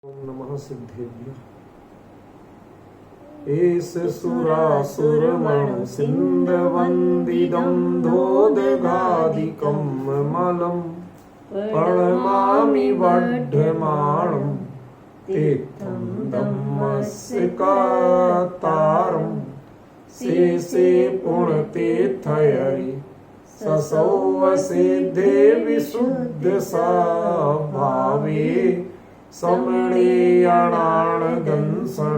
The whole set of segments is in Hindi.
ओम नमः सिद्धेभ्यः। एष सुरासुरमणु सिन्धवन्दिदं धोदगादिकं मलं प्रणमामि वर्धमानं तीर्थं धम्मस्य कातारं शेषे पुण्यतीर्थयरि ससौवसिद्धे विशुद्धस्वभावे समणेयणाणदंसं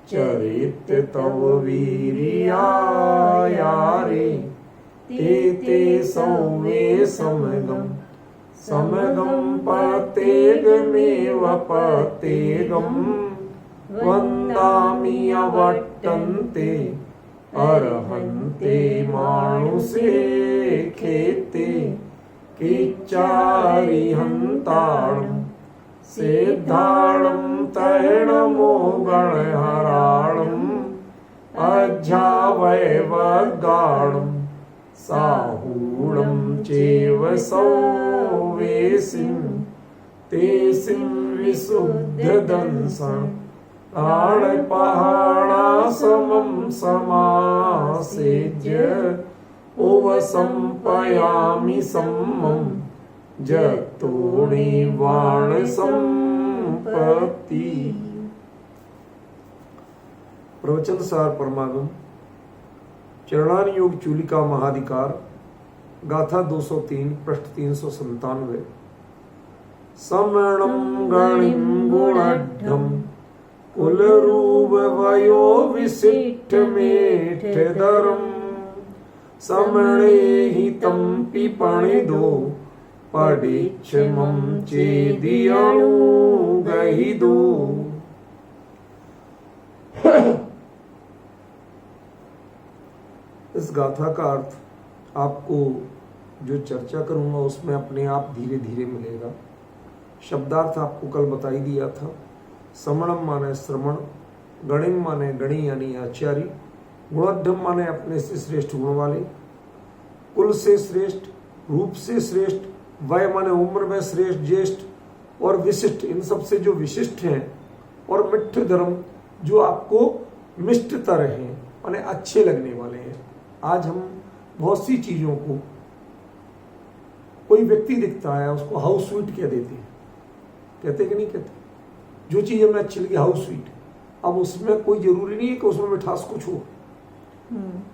चरित तव वीर्यायारे ते सौमे समगं पतेगमेव पतेगं वन्दामि अवट्टन्ते अर्हन्ते मानुषे खेते किच्चारिहन्ताणम् सिद्धाणं तैणमो गणहराणम् अज्झावैवगाणं साहूणं चैव सौवेसिं तेसिं विशुद्धदंसं प्राणपहाणासमं समासेज्य उपसंपयामि सम्मम् जतोणिवाण संपत्ति। प्रवचन सार परमागम चरणान योग चूलिका महाधिकार गाथा 203 पृष्ठ 397। समणं गणिं गुणढ्ढं कुलरूप वयो विशिष्टमेठधरं समणे हितं पिपणिदो पडिच्छमं चेदियणुगहिदो। इस गाथा का अर्थ आपको जो चर्चा करूंगा उसमें अपने आप धीरे धीरे मिलेगा। शब्दार्थ आपको कल बता ही दिया था। समणम माने श्रवण, गणिम माने गणी यानी आचार्य, गुणोद्धम माने अपने से श्रेष्ठ गुण वाले, कुल से श्रेष्ठ, रूप से श्रेष्ठ, वय माने उम्र में श्रेष्ठ ज्येष्ठ, और विशिष्ट इन सब से जो विशिष्ट हैं, और मिष्ट धर्म जो आपको मिष्टतर हैं माने अच्छे लगने वाले हैं। आज हम बहुत सी चीजों को, कोई व्यक्ति दिखता है उसको हाउस स्वीट कह देते हैं, कहते कि नहीं कहते? जो चीज हमें अच्छी लगी हाउस स्वीट। अब उसमें कोई जरूरी नहीं है कि उसमें मिठास कुछ हो,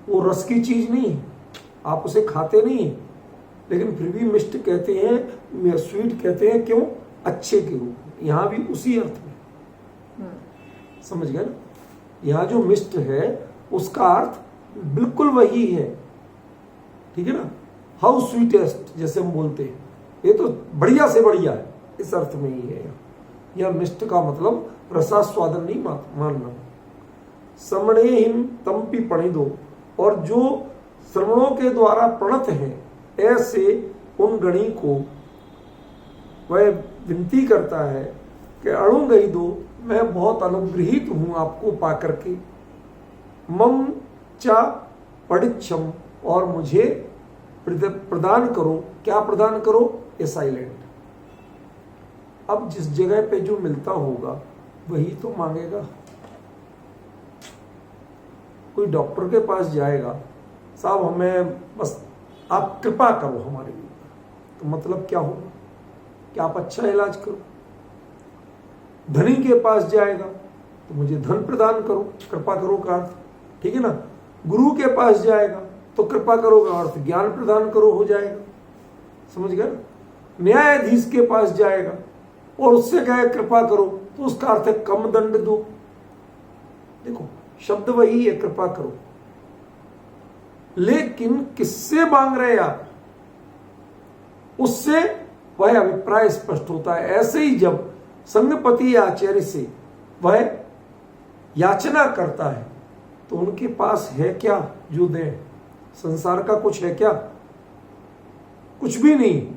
वो रस की चीज नहीं है, आप उसे खाते नहीं है, लेकिन फिर भी मिष्ट कहते हैं, स्वीट कहते हैं। क्यों? अच्छे के रूप में। यहां भी उसी अर्थ में समझ गए ना? यहां जो मिष्ट है उसका अर्थ बिल्कुल वही है, ठीक है ना? हाउ स्वीटेस्ट जैसे हम बोलते हैं, ये तो बढ़िया से बढ़िया है, इस अर्थ में ही है। यह मिष्ट का मतलब रसास्वादन नहीं मानना। समणे हिम तंपी पणिदो, और जो श्रवणों के द्वारा प्रणत हैं ऐसे उन गणी को वह विनती करता है कि अणुगही दो, मैं बहुत अनुग्रहित हूं आपको पाकर के। मम चा पडिच्छम, और मुझे प्रदान करो। क्या प्रदान करो? ए साइलेंट। अब जिस जगह पे जो मिलता होगा वही तो मांगेगा। कोई डॉक्टर के पास जाएगा, साहब हमें बस आप कृपा करो हमारे लिए, तो मतलब क्या होगा? कि आप अच्छा इलाज करो। धनी के पास जाएगा तो मुझे धन प्रदान करो, कृपा करो का अर्थ, ठीक है ना? गुरु के पास जाएगा तो कृपा करो का अर्थ ज्ञान प्रदान करो हो जाएगा, समझ गए? न्यायाधीश के पास जाएगा और उससे कहे कृपा करो तो उसका अर्थ है कम दंड दो। देखो शब्द वही है, कृपा करो, लेकिन किससे मांग रहे आप, उससे वह अभिप्राय स्पष्ट होता है। ऐसे ही जब संगपति आचार्य से वह याचना करता है तो उनके पास है क्या जो दे? संसार का कुछ है क्या? कुछ भी नहीं,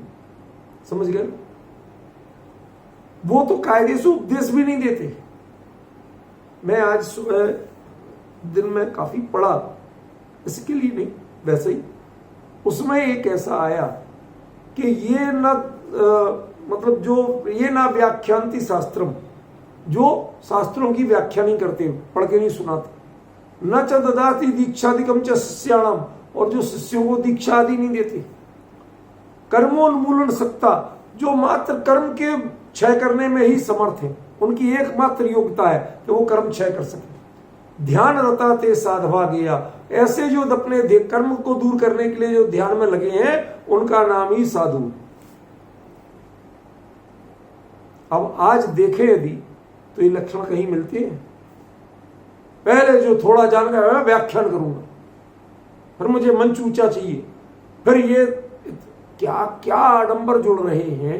समझ गए? वो तो कायदे से उपदेश भी नहीं देते। मैं आज सुबह दिन में काफी पढ़ा, इसके लिए नहीं वैसे ही, उसमें एक ऐसा आया कि ये न मतलब जो ये ना व्याख्यांति शास्त्रम, जो शास्त्रों की व्याख्या नहीं करते, पढ़ के नहीं सुनाते। न च ददाति दीक्षादिकम च शिष्याणाम, और जो शिष्यों को दीक्षा आदि नहीं देते। कर्मोन्मूलन सत्ता, जो मात्र कर्म के क्षय करने में ही समर्थ है, उनकी एकमात्र योग्यता है कि वो कर्म क्षय कर सके। ध्यान रता ते साधवा गया, ऐसे जो अपने कर्म को दूर करने के लिए जो ध्यान में लगे हैं, उनका नाम ही साधु। अब आज देखें यदि तो ये लक्षण कहीं मिलते हैं। पहले जो थोड़ा जान गया मैं व्याख्यान करूंगा, फिर मुझे मंच ऊंचा चाहिए, फिर ये क्या क्या आडंबर जुड़ रहे हैं।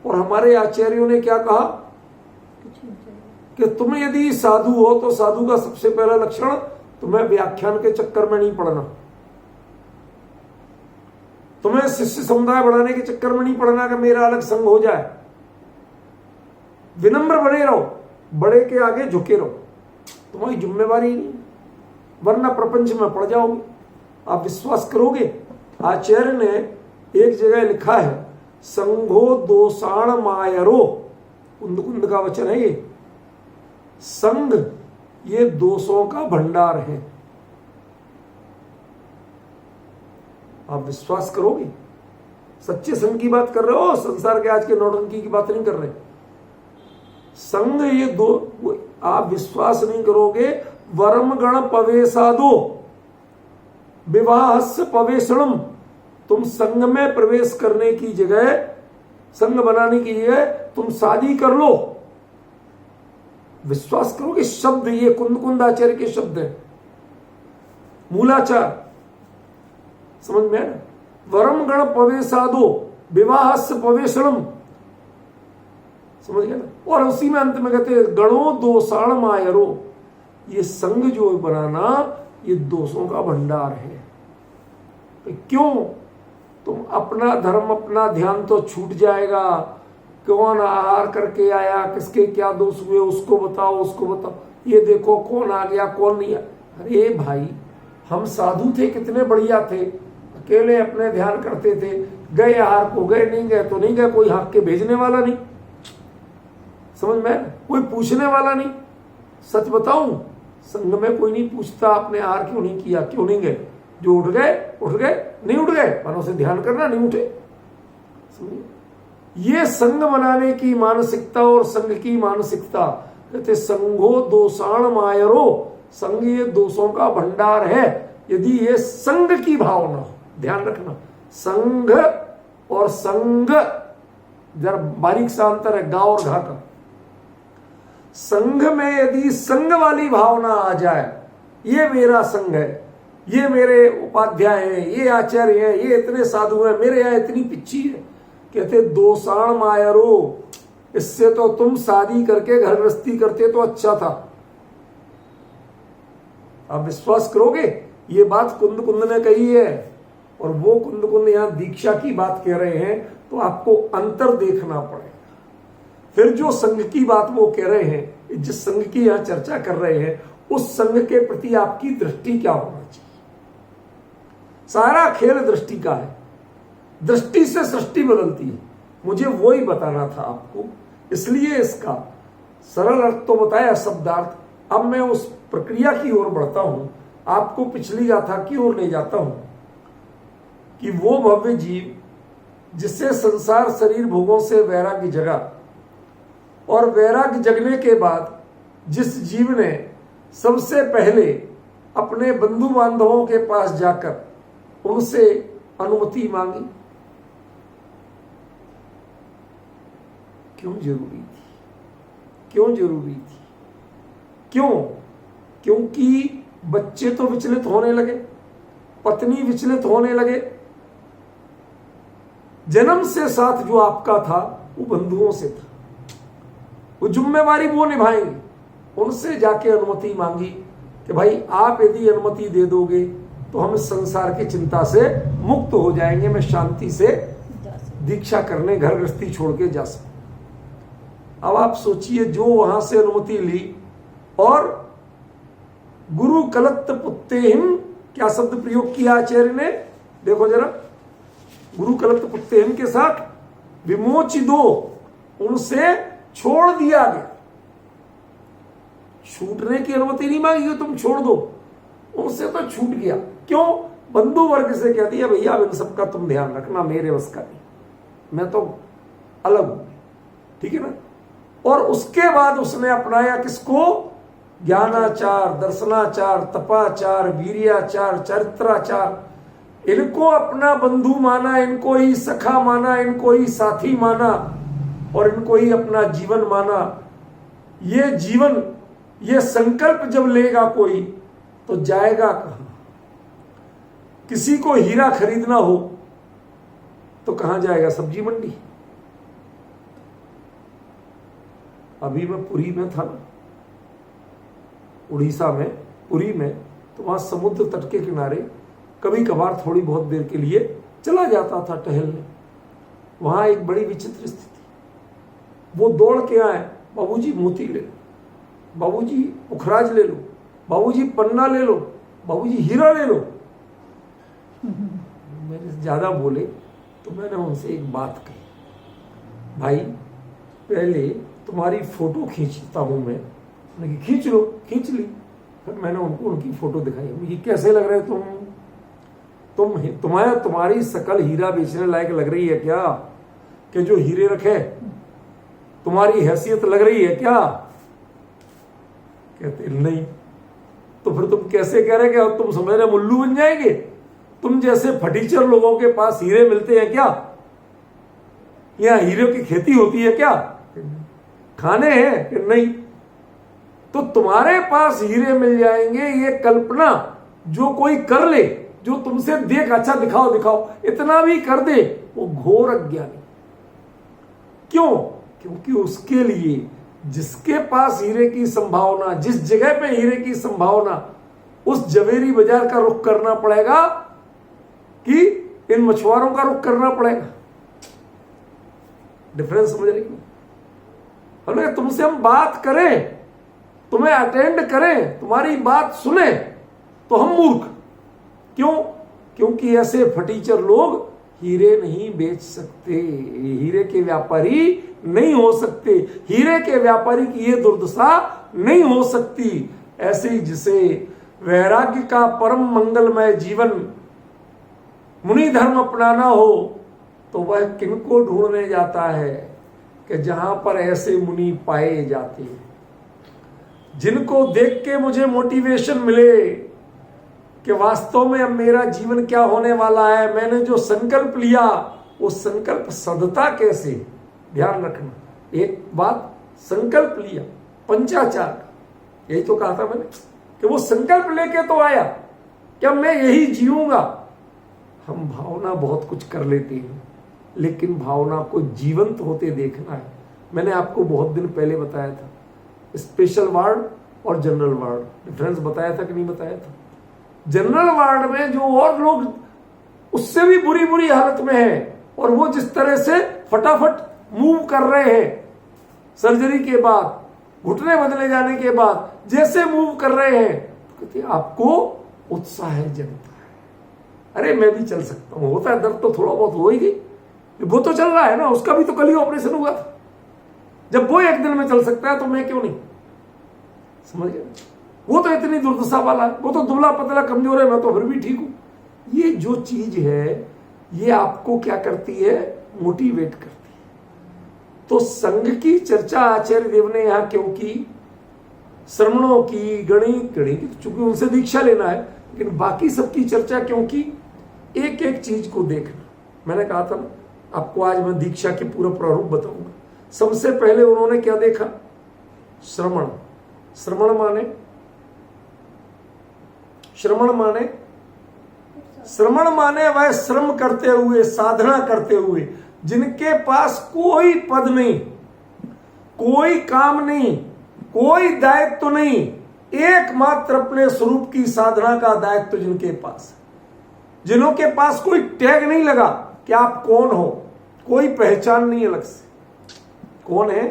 और हमारे आचार्यों ने क्या कहा कि तुम यदि साधु हो तो साधु का सबसे पहला लक्षण, तुम्हें व्याख्यान के चक्कर में नहीं पड़ना, तुम्हें शिष्य समुदाय बढ़ाने के चक्कर में नहीं पड़ना कि मेरा अलग संग हो जाए। विनम्र बने रहो, बड़े के आगे झुके रहो, तुम्हारी जिम्मेवारी नहीं, वरना प्रपंच में पड़ जाओगे। आप विश्वास करोगे, आचार्य ने एक जगह लिखा है, संघो दोषाण मायरो, कुंद कुंद का वचन है ये, संघ ये दोषों का भंडार है। आप विश्वास करोगे, सच्चे संघ की बात कर रहे हो, संसार के आज के नौटंकी की बात नहीं कर रहे। संघ ये दो, आप विश्वास नहीं करोगे। वरम गण पवेशादो विवाहस्य पवेशणम, तुम संघ में प्रवेश करने की जगह, संघ बनाने की जगह तुम शादी कर लो। विश्वास करोगे, शब्द ये कुंद कुंदाचार्य के शब्द है, मूलाचार, समझ में आया? वरम गण पवेशादो विवाहस्य पवेशणम, समझ गया ना? और उसी में अंत में कहते हैं गणो दोषाण मायरो, ये संघ जो बनाना ये दोषों का भंडार है। तो क्यों? तुम अपना धर्म अपना ध्यान तो छूट जाएगा। कौन आहार करके आया, किसके क्या दोष हुए, उसको बताओ, उसको बताओ, ये देखो कौन आ गया कौन नहीं आया। अरे भाई, हम साधु थे, कितने बढ़िया थे, अकेले अपने ध्यान करते थे, गए आहार को गए, नहीं गए तो नहीं गए, कोई हाथ के भेजने वाला नहीं, समझ में, कोई पूछने वाला नहीं। सच बताऊं, संघ में कोई नहीं पूछता आपने आहार क्यों नहीं किया, क्यों नहीं गए, जो उठ गए, नहीं उठ गए, मानो से ध्यान करना, नहीं उठे। ये संघ बनाने की मानसिकता और संघ की मानसिकता, कहते संघो दोषाण मायरो, संघ ये दोषों का भंडार है। यदि ये संघ की भावना हो, ध्यान रखना, संघ और संघ जरा बारीक सा अंतर है, गांव और घा का। संघ में यदि संघ वाली भावना आ जाए, ये मेरा संघ है, ये मेरे उपाध्याय हैं, ये आचार्य हैं, ये इतने साधु हैं, मेरे यहाँ इतनी पिच्ची है, कहते दोषाण मायरो, इससे तो तुम शादी करके घर गृहस्थी करते तो अच्छा था। आप विश्वास करोगे, ये बात कुंद कुंद ने कही है, और वो कुंद कुंद यहां दीक्षा की बात कह रहे हैं, तो आपको अंतर देखना पड़ेगा। फिर जो संघ की बात वो कह रहे हैं, जिस संघ की यहां चर्चा कर रहे हैं, उस संघ के प्रति आपकी दृष्टि क्या होना चाहिए। सारा खेल दृष्टि का है, दृष्टि से सृष्टि बदलती है। मुझे वो ही बताना था आपको, इसलिए इसका सरल अर्थ तो बताया, शब्दार्थ। अब मैं उस प्रक्रिया की ओर बढ़ता हूं, आपको पिछली गाथा की ओर ले जाता हूं कि वो भव्य जीव जिससे संसार शरीर भोगों से वैराग्य जगा, और वैराग्य जगने के बाद जिस जीव ने सबसे पहले अपने बंधु बांधवों के पास जाकर उनसे अनुमति मांगी, क्यों जरूरी थी, क्यों जरूरी थी, क्यों? क्योंकि बच्चे तो विचलित होने लगे, पत्नी विचलित होने लगे, जन्म से साथ जो आपका था वो बंधुओं से था, वो जिम्मेवारी वो निभाएंगे। उनसे जाके अनुमति मांगी कि भाई आप यदि अनुमति दे दोगे तो हम इस संसार की चिंता से मुक्त हो जाएंगे, मैं शांति से दीक्षा करने घर गृहस्थी छोड़ के जा सकूं। अब आप सोचिए, जो वहां से अनुमति ली, और गुरु कलत्त पुत्तेहिम, क्या शब्द प्रयोग किया आचार्य ने, देखो जरा, गुरु कलत्त पुत्तेहिम के साथ विमोचिदो, उनसे छोड़ दिया गया। छूटने की अनुमति नहीं मांगी कि तुम छोड़ दो, उनसे तो छूट गया। क्यों? बंधु वर्ग से कह दिया भैया इन सबका तुम ध्यान रखना, मेरे बस का नहीं, मैं तो अलग हूं, ठीक है ना। और उसके बाद उसने अपनाया किसको? ज्ञानाचार, दर्शनाचार, तपाचार, वीर्याचार, चरित्राचार। इनको अपना बंधु माना, इनको ही सखा माना, इनको ही साथी माना और इनको ही अपना जीवन माना। ये जीवन, ये संकल्प जब लेगा कोई तो जाएगा कहां? किसी को हीरा खरीदना हो तो कहां जाएगा? सब्जी मंडी। अभी मैं पुरी में था ना, उड़ीसा में, पुरी में, तो वहां समुद्र तट के किनारे कभी कभार थोड़ी बहुत देर के लिए चला जाता था टहलने। वहां एक बड़ी विचित्र स्थिति, वो दौड़ के आए, बाबूजी मोती ले लो, बाबूजी पुखराज ले लो, बाबूजी पन्ना ले लो, बाबूजी हीरा ले लो। मेरे से ज्यादा बोले तो मैंने उनसे एक बात कही, भाई पहले तुम्हारी फोटो खींचता हूं मैं। उन्होंने खींच लो, खींच ली। फिर मैंने उनको उनकी फोटो दिखाई, मुझे कैसे लग रहे तुम्हारी शकल हीरा बेचने लायक लग रही है क्या? कि जो हीरे रखे तुम्हारी हैसियत लग रही है क्या? कहते नहीं। तो फिर तुम कैसे कह रहे कि अब तुम समझ रहे मुल्लू बन जाएंगे? तुम जैसे फटीचर लोगों के पास हीरे मिलते हैं क्या? या हीरे की खेती होती है क्या? खाने हैं कि नहीं? तो तुम्हारे पास हीरे मिल जाएंगे, ये कल्पना जो कोई कर ले, जो तुमसे देख अच्छा दिखाओ दिखाओ इतना भी कर दे, वो घोर अज्ञानी। क्यों? क्योंकि उसके लिए जिसके पास हीरे की संभावना, जिस जगह पे हीरे की संभावना, उस जवेरी बाजार का रुख करना पड़ेगा कि इन मछुआरों का रुख करना पड़ेगा। डिफरेंस समझ रही हो? अगर तुमसे हम बात करें, तुम्हें अटेंड करें, तुम्हारी बात सुने, तो हम मूर्ख। क्यों? क्योंकि ऐसे फटीचर लोग हीरे नहीं बेच सकते, हीरे के व्यापारी नहीं हो सकते, हीरे के व्यापारी की ये दुर्दशा नहीं हो सकती। ऐसे ही जिसे वैराग्य का परम मंगलमय जीवन मुनि धर्म अपनाना हो तो वह किनको ढूंढने जाता है कि जहां पर ऐसे मुनि पाए जाते हैं, जिनको देख के मुझे मोटिवेशन मिले कि वास्तव में अब मेरा जीवन क्या होने वाला है, मैंने जो संकल्प लिया वो संकल्प सदता कैसे। ध्यान रखना, एक बात, संकल्प लिया पंचाचार, यही तो कहा था मैंने कि वो संकल्प लेके तो आया क्या मैं यही जीऊंगा। हम भावना बहुत कुछ कर लेते हैं, लेकिन भावना को जीवंत होते देखना है। मैंने आपको बहुत दिन पहले बताया था, स्पेशल वार्ड और जनरल वार्ड डिफरेंस बताया था कि नहीं बताया था? जनरल वार्ड में जो और लोग उससे भी बुरी बुरी हालत में है और वो जिस तरह से फटाफट मूव कर रहे हैं, सर्जरी के बाद, घुटने बदले जाने के बाद जैसे मूव कर रहे हैं, तो कहते आपको उत्साह जगता है, अरे मैं भी चल सकता हूं। होता है दर्द तो थोड़ा बहुत हो ही गई, वो तो चल रहा है ना, उसका भी तो कल ही ऑपरेशन हुआ था। जब वो एक दिन में चल सकता है तो मैं क्यों नहीं? समझ गए? वो तो इतनी दुर्दशा वाला है, वो तो दुबला पतला कमजोर है, मैं तो फिर भी ठीक हूं। ये जो चीज है ये आपको क्या करती है? मोटिवेट करती है। तो संघ की चर्चा आचार्य देव ने यहां क्यों की? श्रमणों की, गणित की, चूंकि उनसे दीक्षा लेना है, लेकिन बाकी सबकी चर्चा क्यों की? एक एक चीज को देखना। मैंने कहा था ना आपको, आज मैं दीक्षा के पूरा प्रारूप बताऊंगा। सबसे पहले उन्होंने क्या देखा? श्रमण। श्रमण माने श्रमण माने वह श्रम करते हुए, साधना करते हुए, जिनके पास कोई पद नहीं, कोई काम नहीं, कोई दायित्व नहीं, एकमात्र अपने स्वरूप की साधना का दायित्व जिनके पास, जिन्हों के पास कोई टैग नहीं लगा कि आप कौन हो, कोई पहचान नहीं अलग से। कौन है?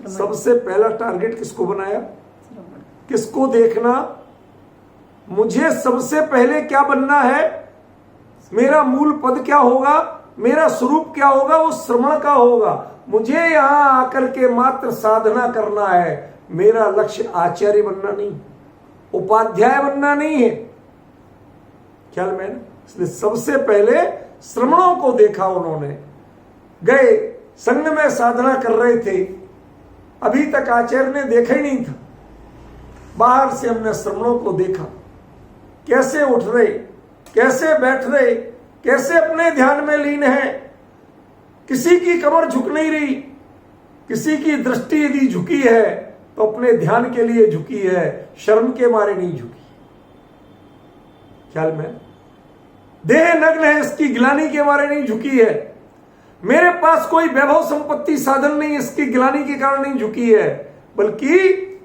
सबसे पहला टारगेट किसको बनाया? किसको देखना? मुझे सबसे पहले क्या बनना है, मेरा मूल पद क्या होगा, मेरा स्वरूप क्या होगा, वो श्रवण का होगा। मुझे यहां आकर के मात्र साधना करना है। मेरा लक्ष्य आचार्य बनना नहीं, उपाध्याय बनना नहीं है। ख्याल में ना? इसलिए सबसे पहले श्रमणों को देखा उन्होंने। गए संघ में साधना कर रहे थे, अभी तक आचार्य ने देखा ही नहीं था। बाहर से हमने श्रमणों को देखा, कैसे उठ रहे, कैसे बैठ रहे, कैसे अपने ध्यान में लीन है। किसी की कमर झुक नहीं रही, किसी की दृष्टि यदि झुकी है तो अपने ध्यान के लिए झुकी है, शर्म के मारे नहीं झुकी। ख्याल में? देह नग्न है, इसकी गिलानी के मारे नहीं झुकी है। मेरे पास कोई वैभव संपत्ति साधन नहीं, इसकी गिलानी के कारण नहीं झुकी है, बल्कि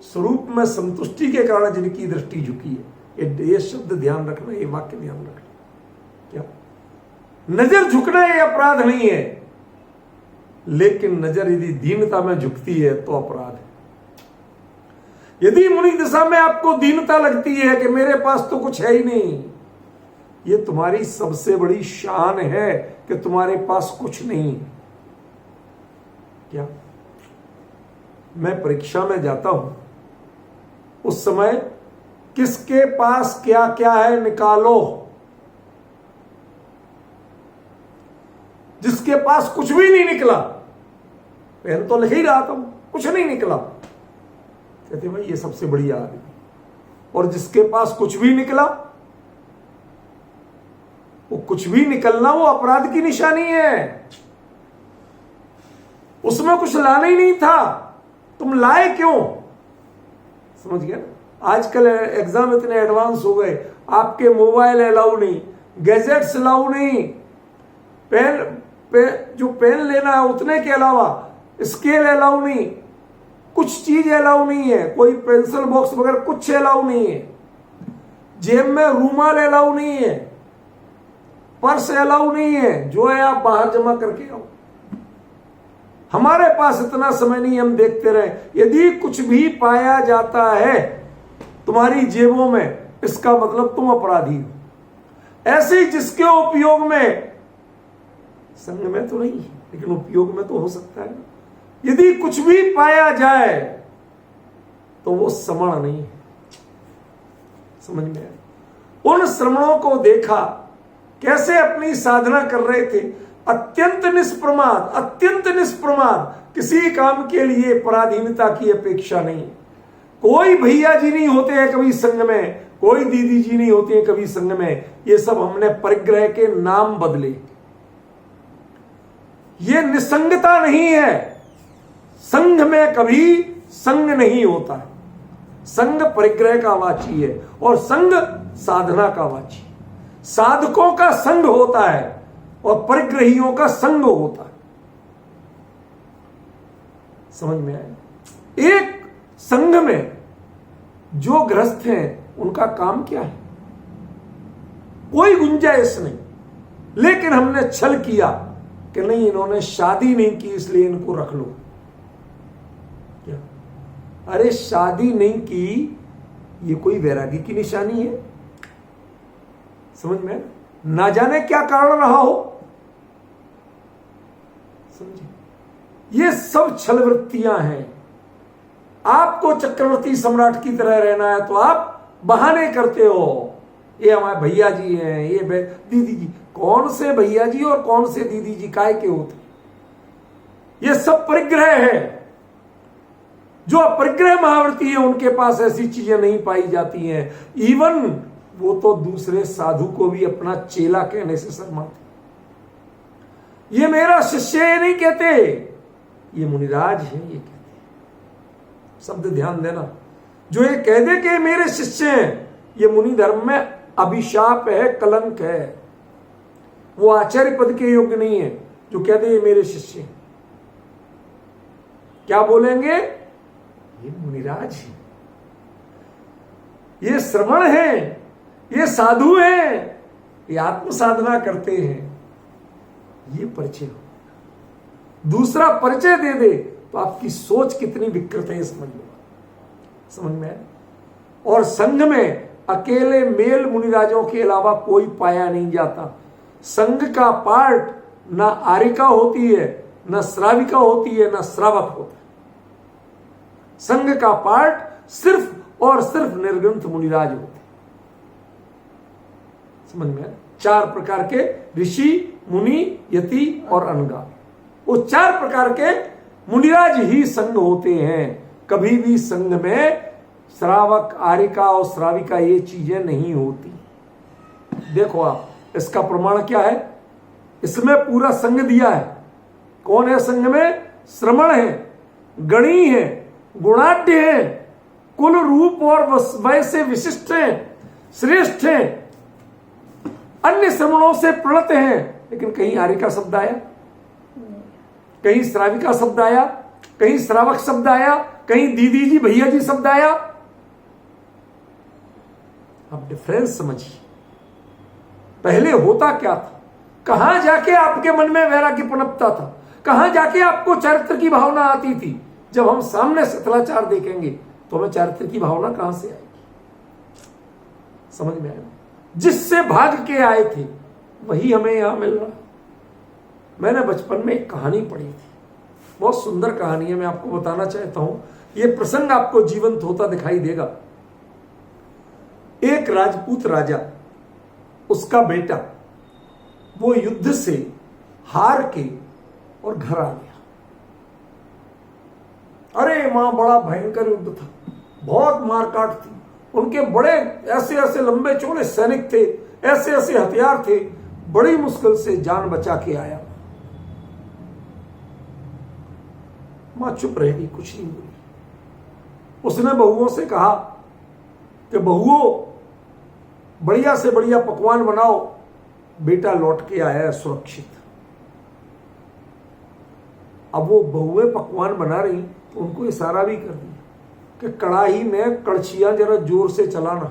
स्वरूप में संतुष्टि के कारण जिनकी दृष्टि झुकी है। ये शब्द ध्यान रखना, ये वाक्य ध्यान रखना। क्या नजर झुकना ये अपराध नहीं है, लेकिन नजर यदि दीनता में झुकती है तो अपराध है। यदि मुनि दशा में आपको दीनता लगती है कि मेरे पास तो कुछ है ही नहीं, ये तुम्हारी सबसे बड़ी शान है कि तुम्हारे पास कुछ नहीं। क्या मैं परीक्षा में जाता हूं, उस समय किसके पास क्या क्या है निकालो। जिसके पास कुछ भी नहीं निकला, पेन तो लिख ही रहा था, कुछ नहीं निकला, कहते भाई ये सबसे बड़ी आदमी। और जिसके पास कुछ भी निकला, वो कुछ भी निकलना वो अपराध की निशानी है। उसमें कुछ लाना ही नहीं था, तुम लाए क्यों? समझ गया ना? आजकल एग्जाम इतने एडवांस हो गए, आपके मोबाइल अलाउ नहीं, गैजेट्स अलाउ नहीं, जो पेन लेना है उतने के अलावा स्केल अलाउ नहीं, कुछ चीज अलाउ नहीं है, कोई पेंसिल बॉक्स वगैरह कुछ अलाउ नहीं है, जेब में रूमाल अलाउ नहीं है, पर्स अलाउ नहीं है, जो है आप बाहर जमा करके आओ। हमारे पास इतना समय नहीं, हम देखते रहे। यदि कुछ भी पाया जाता है तुम्हारी जेबों में, इसका मतलब तुम अपराधी हो। ऐसे ही जिसके उपयोग में, संग में तो नहीं लेकिन उपयोग में तो हो सकता है, यदि कुछ भी पाया जाए तो वो श्रवण नहीं है। समझ में आया? उन श्रवणों को देखा कैसे अपनी साधना कर रहे थे, अत्यंत निष्प्रमाद, अत्यंत निष्प्रमाद, किसी काम के लिए पराधीनता की अपेक्षा नहीं। कोई भैया जी नहीं होते हैं कभी संघ में, कोई दीदी जी नहीं होती है कभी संघ में। ये सब हमने परिग्रह के नाम बदले। ये निसंगता नहीं है। संघ में कभी संग नहीं होता है। संघ परिग्रह का वाची है और संघ साधना का वाची। साधकों का संग होता है और परिग्रहियों का संग होता है। समझ में आया? एक संघ में जो गृहस्थ हैं उनका काम क्या है? कोई गुंजाइश नहीं, लेकिन हमने छल किया कि नहीं, इन्होंने शादी नहीं की इसलिए इनको रख लो। क्या? अरे शादी नहीं की ये कोई वैरागी की निशानी है? समझ में? ना जाने क्या कारण रहा हो। समझे? ये सब छल वृत्तियां हैं। आपको चक्रवर्ती सम्राट की तरह रहना है तो आप बहाने करते हो। ये हमारे भैया जी हैं, ये दीदी जी। कौन से भैया जी और कौन से दीदी जी काय के होते? ये सब परिग्रह है। जो अपरिग्रह महावृत्ति है उनके पास ऐसी चीजें नहीं पाई जाती हैं। इवन वो तो दूसरे साधु को भी अपना चेला कहने से शर्माते। ये मेरा शिष्य ये नहीं कहते, ये मुनिराज है ये कहते। शब्द ध्यान देना। जो ये कह दे कि मेरे शिष्य हैं, ये मुनि धर्म में अभिशाप है, कलंक है। वो आचार्य पद के योग्य नहीं है जो कह दे ये मेरे शिष्य हैं। क्या बोलेंगे? ये मुनिराज है, ये श्रवण है, ये साधु है, ये आत्म साधना करते हैं। ये परिचय हो। दूसरा परिचय दे दे तो आपकी सोच कितनी विकृत है समझ में आए? और संघ में अकेले मेल मुनिराजों के अलावा कोई पाया नहीं जाता। संघ का पार्ट ना आरिका होती है, ना श्राविका होती है, ना श्रावक होता है। संघ का पार्ट सिर्फ और सिर्फ निर्ग्रंथ मुनिराज होते हैं। समझ में आया? 4 प्रकार के ऋषि, मुनि, यति और अनगा, वो 4 प्रकार के मुनिराज ही संघ होते हैं। कभी भी संघ में श्रावक, आरिका और श्राविका ये चीजें नहीं होती। देखो आप, इसका प्रमाण क्या है? इसमें पूरा संघ दिया है। कौन है संघ में? श्रमण है, गणी है, गुणाढ्य है, कुल रूप और वय से विशिष्ट है, श्रेष्ठ है, अन्य श्रमणों से प्रणत है। लेकिन कहीं आरिका शब्द आया, कहीं श्राविका शब्द आया, कहीं श्रावक शब्द आया, कहीं दीदी जी, भैया जी शब्द आया। अब डिफरेंस समझिए, पहले होता क्या था? कहां जाके आपके मन में वैराग्य पनपता था? कहां जाके आपको चरित्र की भावना आती थी? जब हम सामने शिथिलाचार देखेंगे तो हमें चरित्र की भावना कहां से आएगी? समझ में आया? जिससे भाग के आए थे वही हमें यहां मिल रहा। मैंने बचपन में एक कहानी पढ़ी थी, बहुत सुंदर कहानी है, मैं आपको बताना चाहता हूं। यह प्रसंग आपको जीवंत होता दिखाई देगा। एक राजपूत राजा, उसका बेटा, वो युद्ध से हार के और घर आ गया। अरे मां, बड़ा भयंकर युद्ध था, बहुत मारकाट थी। उनके बड़े ऐसे ऐसे लंबे चौड़े सैनिक थे, ऐसे ऐसे हथियार थे, बड़ी मुश्किल से जान बचा के आया। मां चुप रहेगी, कुछ नहीं बोली। उसने बहुओं से कहा कि बहुओं, बढ़िया से बढ़िया पकवान बनाओ, बेटा लौट के आया है सुरक्षित। अब वो बहुएं पकवान बना रही तो उनको इशारा भी कर दिया कि कड़ाही में कड़छियां जरा जोर से चलाना,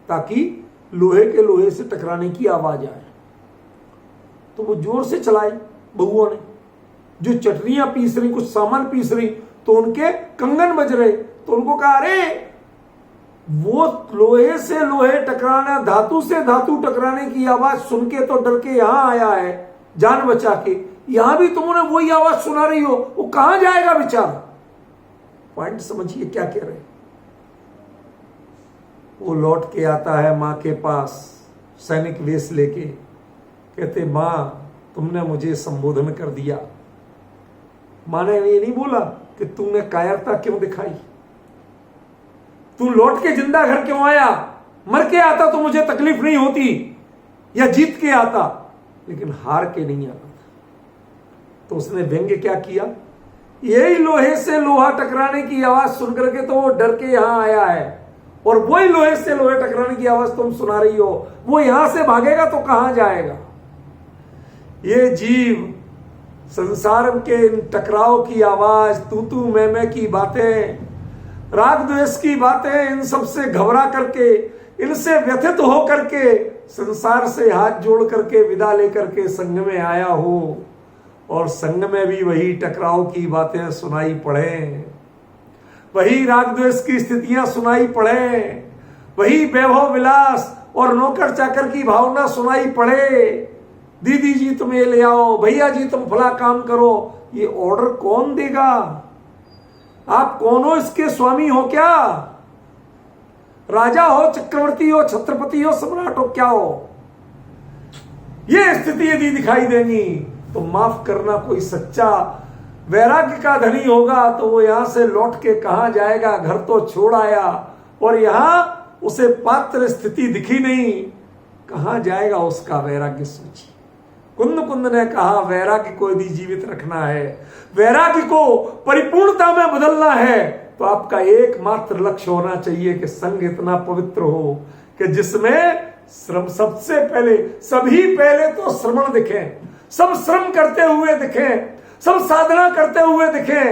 ताकि लोहे के लोहे से टकराने की आवाज आए। तो वो जोर से चलाई बहुओं ने। जो चटनियां पीस रही, कुछ सामान पीस रही, तो उनके कंगन बज रहे। तो उनको कहा, अरे वो लोहे से लोहे टकराना, धातु से धातु टकराने की आवाज सुन के तो डर के यहां आया है जान बचा के, यहां भी तुमने वही आवाज सुना रही हो, वो कहां जाएगा बेचारा? पॉइंट समझिए क्या कह रहे हैं। वो लौट के आता है मां के पास सैनिक वेश लेके, कहते मां तुमने मुझे संबोधन कर दिया। मां ने ये नहीं बोला कि तुमने कायरता क्यों दिखाई, तू लौट के जिंदा घर क्यों आया? मर के आता तो मुझे तकलीफ नहीं होती, या जीत के आता, लेकिन हार के नहीं आता था। तो उसने व्यंग्य क्या किया, यही लोहे से लोहा टकराने की आवाज सुन करके तो वो डर के यहां आया है, और वही लोहे से लोहे टकराने की आवाज तुम सुना रही हो, वो यहां से भागेगा तो कहां जाएगा? ये जीव संसार के टकराव की आवाज, तू मैं की बातें, राग द्वेष की बातें, इन सब से घबरा करके, इनसे व्यथित हो करके, संसार से हाथ जोड़ करके विदा लेकर के संघ में आया हो, और संघ में भी वही टकराव की बातें सुनाई पड़े, वही राग द्वेष की स्थितियां सुनाई पड़े, वही वैभव विलास और नौकर चाकर की भावना सुनाई पड़े। दीदी जी तुम ये ले आओ, भैया जी तुम फला काम करो। ये ऑर्डर कौन देगा? आप कौन हो? इसके स्वामी हो क्या? राजा हो, चक्रवर्ती हो, छत्रपति हो, सम्राट हो, क्या हो? ये स्थिति यदि दिखाई देगी तो माफ करना, कोई सच्चा वैराग्य का धनी होगा तो वो यहां से लौट के कहां जाएगा? घर तो छोड़ आया और यहां उसे पात्र स्थिति दिखी नहीं, कहां जाएगा उसका वैराग्य? सोचिए। कुंद ने कहा वैराग्य को यदि जीवित रखना है, वैराग्य को परिपूर्णता में बदलना है, तो आपका एकमात्र लक्ष्य होना चाहिए कि संघ इतना पवित्र हो कि जिसमें श्रम सबसे पहले, सभी पहले तो श्रमण दिखे, सब श्रम करते हुए दिखे, सब साधना करते हुए दिखे,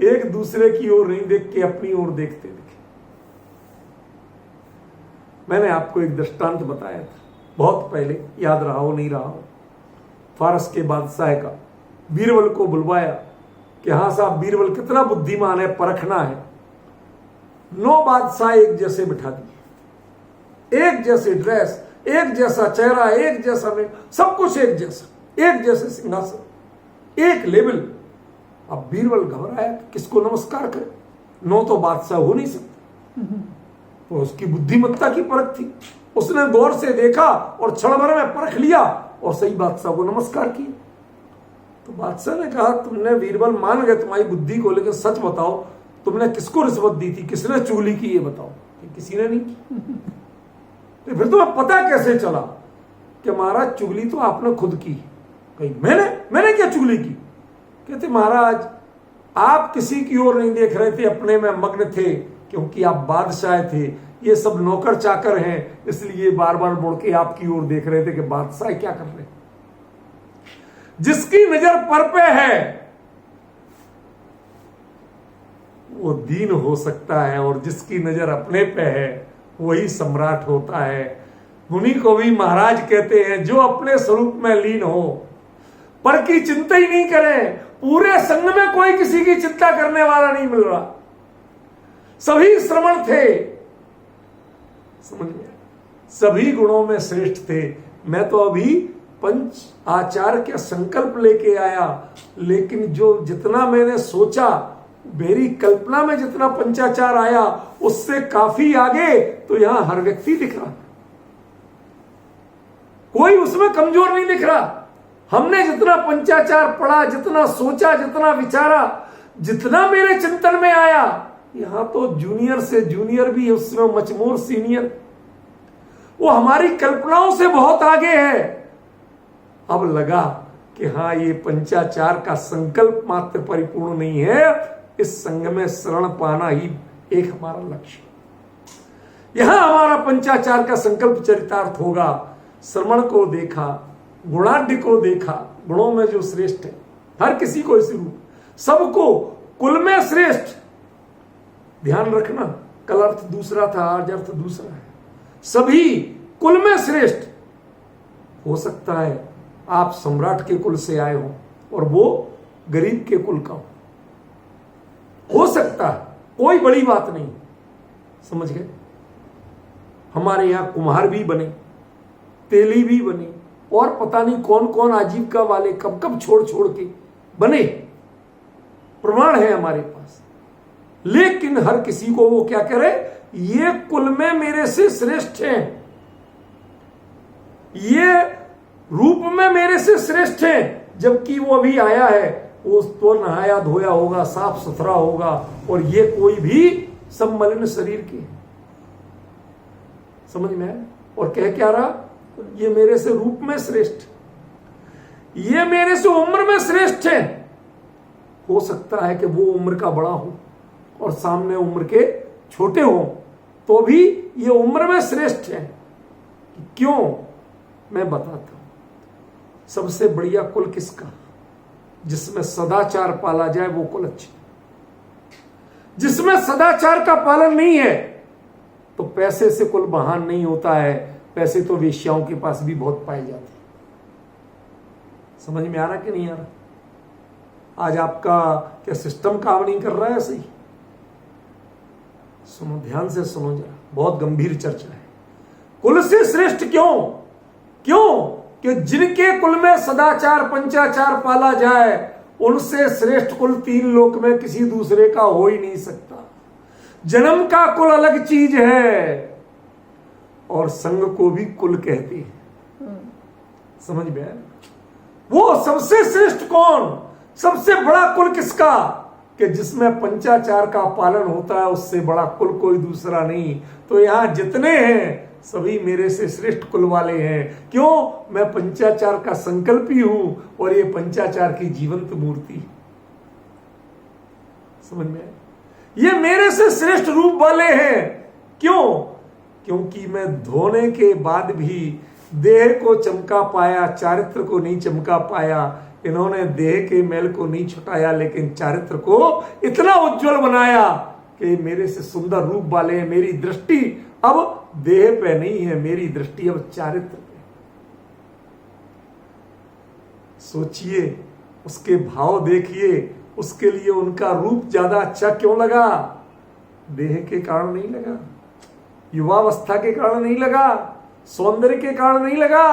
एक दूसरे की ओर नहीं देख के अपनी ओर देखते दिखे। मैंने आपको एक दृष्टांत बताया था बहुत पहले, याद रहा हो नहीं रहा हो। फारस के बादशाह का बीरबल को बुलवाया कि हाँ साहब, बीरबल कितना बुद्धिमान है, परखना है। 9 बादशाह एक जैसे बिठा दिए, एक जैसे ड्रेस, एक जैसा चेहरा, एक जैसा में सब कुछ एक जैसा, एक जैसे सिंहासन, एक लेवल। अब बीरबल घबराया, किसको नमस्कार करे, नो तो बादशाह हो नहीं सकता। तो उसकी बुद्धिमत्ता की परख थी, उसने गौर से देखा और क्षण भर में परख लिया और सही बादशाह को नमस्कार किया। तो बादशाह ने कहा, तुमने बीरबल मान गए तुम्हारी बुद्धि को, लेकिन सच बताओ तुमने किसको रिश्वत दी थी, किसने चुगली की, ये बताओ। कि किसी ने नहीं की। तो फिर तुम्हें पता कैसे चला कि महाराज चुगली तो आपने खुद की। कही मैंने क्या चुगली की? कहते महाराज आप किसी की ओर नहीं देख रहे थे, अपने में मग्न थे, क्योंकि आप बादशाह थे, ये सब नौकर चाकर हैं, इसलिए बार बार मुड़ के आपकी ओर देख रहे थे कि बादशाह क्या कर रहे हैं। जिसकी नजर पर पे है वो दीन हो सकता है, और जिसकी नजर अपने पे है वही सम्राट होता है। मुनि को भी महाराज कहते हैं, जो अपने स्वरूप में लीन हो, पर की चिंता ही नहीं करे। पूरे संघ में कोई किसी की चिंता करने वाला नहीं मिल रहा, सभी श्रमण थे, समझ में, सभी गुणों में श्रेष्ठ थे। मैं तो अभी पंच आचार के संकल्प लेके आया, लेकिन जो जितना मैंने सोचा, मेरी कल्पना में जितना पंचाचार आया उससे काफी आगे तो यहां हर व्यक्ति दिख रहा, कोई उसमें कमजोर नहीं दिख रहा। हमने जितना पंचाचार पढ़ा, जितना सोचा, जितना विचारा, जितना मेरे चिंतन में आया, यहां तो जूनियर से जूनियर भी है, उसमें मच मोर सीनियर, वो हमारी कल्पनाओं से बहुत आगे है। अब लगा कि हाँ, ये पंचाचार का संकल्प मात्र परिपूर्ण नहीं है, इस संघ में शरण पाना ही एक हमारा लक्ष्य। यहां हमारा पंचाचार का संकल्प चरितार्थ होगा। श्रमण को देखा, गुणाढ़ को देखा, गुणों में जो श्रेष्ठ है, हर किसी को इसी रूप, सबको कुल में श्रेष्ठ। ध्यान रखना, कल अर्थ दूसरा था, आज अर्थ दूसरा है। सभी कुल में श्रेष्ठ। हो सकता है आप सम्राट के कुल से आए हो और वो गरीब के कुल का हो सकता है, कोई बड़ी बात नहीं, समझ गए। हमारे यहां कुम्हार भी बने, तेली भी बने, और पता नहीं कौन कौन आजीविका वाले कब कब छोड़ छोड़ के बने, प्रमाण है हमारे पास। लेकिन हर किसी को वो क्या करे, ये कुल में मेरे से श्रेष्ठ हैं, ये रूप में मेरे से श्रेष्ठ हैं, जबकि वो अभी आया है, वो तो नहाया धोया होगा, साफ सुथरा होगा, और ये कोई भी सब मलिन शरीर के। समझ में आया? और कह क्या रहा, ये मेरे से रूप में श्रेष्ठ, ये मेरे से उम्र में श्रेष्ठ है। हो सकता है कि वो उम्र का बड़ा हो और सामने उम्र के छोटे हो, तो भी ये उम्र में श्रेष्ठ है। क्यों? मैं बताता हूं। सबसे बढ़िया कुल किसका? जिसमें सदाचार पाला जाए वो कुल अच्छा। जिसमें सदाचार का पालन नहीं है तो पैसे से कुल महान नहीं होता है। पैसे तो वेश्याओं के पास भी बहुत पाए जाते हैं। समझ में आ रहा कि नहीं आ रहा? आज आपका क्या सिस्टम काम नहीं कर रहा है? सही सुनो, ध्यान से सुनो जरा, बहुत गंभीर चर्चा है। कुल से श्रेष्ठ क्यों? क्यों कि जिनके कुल में सदाचार पंचाचार पाला जाए, उनसे श्रेष्ठ कुल तीन लोक में किसी दूसरे का हो ही नहीं सकता। जन्म का कुल अलग चीज है, और संघ को भी कुल कहते हैं। समझ में आया? वो सबसे श्रेष्ठ कौन, सबसे बड़ा कुल किसका? कि जिसमें पंचाचार का पालन होता है, उससे बड़ा कुल कोई दूसरा नहीं। तो यहां जितने हैं सभी मेरे से श्रेष्ठ कुल वाले हैं। क्यों? मैं पंचाचार का संकल्पी हूं, और ये पंचाचार की जीवंत मूर्ति। समझ में आया? ये मेरे से श्रेष्ठ रूप वाले हैं। क्यों? क्योंकि मैं धोने के बाद भी देह को चमका पाया, चारित्र को नहीं चमका पाया। इन्होंने देह के मैल को नहीं छुटाया, लेकिन चारित्र को इतना उज्जवल बनाया कि मेरे से सुंदर रूप वाले हैं। मेरी दृष्टि अब देह पे नहीं है, मेरी दृष्टि अब चारित्र पे। सोचिए, उसके भाव देखिए, उसके लिए उनका रूप ज्यादा अच्छा क्यों लगा? देह के कारण नहीं लगा, युवावस्था के कारण नहीं लगा, सौंदर्य के कारण नहीं लगा,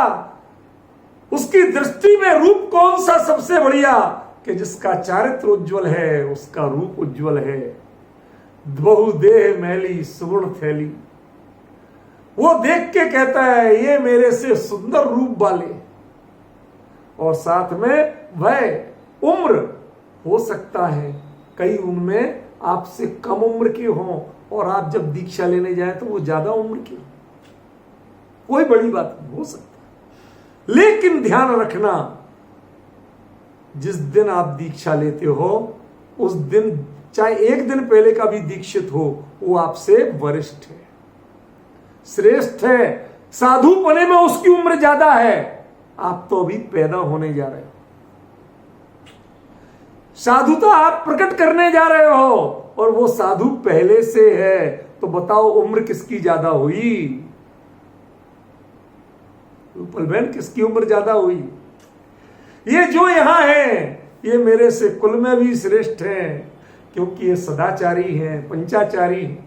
उसकी दृष्टि में रूप कौन सा सबसे बढ़िया, कि जिसका चारित्र उज्जवल है उसका रूप उज्जवल है। बहुदेह मैली सुवर्ण थैली, वो देख के कहता है ये मेरे से सुंदर रूप वाले, और साथ में वह उम्र हो सकता है कई उनमें आपसे कम उम्र के हों, और आप जब दीक्षा लेने जाए तो वो ज्यादा उम्र के, कोई बड़ी बात नहीं, हो सकता। लेकिन ध्यान रखना, जिस दिन आप दीक्षा लेते हो उस दिन चाहे एक दिन पहले का भी दीक्षित हो, वो आपसे वरिष्ठ है, श्रेष्ठ है। साधु पने में उसकी उम्र ज्यादा है, आप तो अभी पैदा होने जा रहे हो। साधुता आप प्रकट करने जा रहे हो, और वो साधु पहले से है, तो बताओ उम्र किसकी ज्यादा हुई? रूपल बहन, किसकी उम्र ज्यादा हुई? ये जो यहां है ये मेरे से कुल में भी श्रेष्ठ हैं, क्योंकि ये सदाचारी हैं, पंचाचारी हैं।